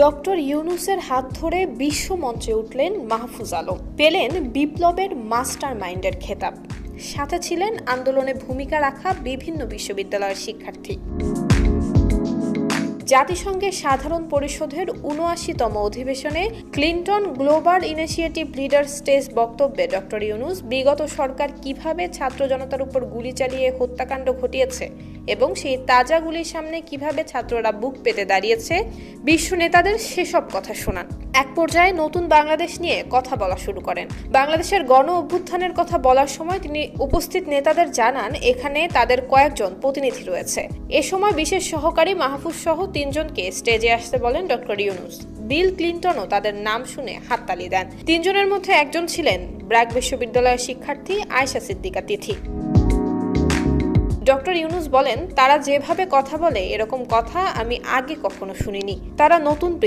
Doctor ইউনূসের হাত ধরে বিশ্বমঞ্চে উঠলেন মাহফুজ আলম, পেলেন বিপ্লবের মাস্টার মাইন্ডের খেতাব। সাথে ছিলেন আন্দোলনে ভূমিকা রাখা বিভিন্ন বিশ্ববিদ্যালয়ের শিক্ষার্থী। জাতিসংঘের সাধারণ পরিষদের ৭৯তম অধিবেশনে Clinton global initiative leader stage বক্তব্যে ডক্টর ইউনূস বিগত সরকার কিভাবে ছাত্র জনতার উপর গুলি চালিয়ে হত্যাকাণ্ড ঘটিয়েছে এবং সেই তাজা গুলির সামনে কিভাবে ছাত্ররা বুক পেতে দাঁড়িয়েছে বিশ্ব নেতাদের সেসব কথা শোনান। এক পর্যায়ে নতুন বাংলাদেশ নিয়ে কথা বলা শুরু করেন। বাংলাদেশের গণ অভ্যুত্থানের কথা বলার সময় তিনি উপস্থিত নেতাদের জানান এখানে তাদের কয়েকজন প্রতিনিধি রয়েছে। এ সময় বিশেষ সহকারী মাহফুজ সহ ৩ জনকে স্টেজে আসতে বলেন ডক্টর ইউনূস। বিল ক্লিনটনও তাদের নাম শুনে হাততালি দেন। ৩ জনের মধ্যে একজন ছিলেন ব্র্যাক বিশ্ববিদ্যালয়ের শিক্ষার্থী আয়েশা সিদ্দিকা তিথি। ডক্টর ইউনূস বলেন, তারা যেভাবে কথা বলে এরকম কথা আমি আগে কখনো শুনিনি। তারা নতুন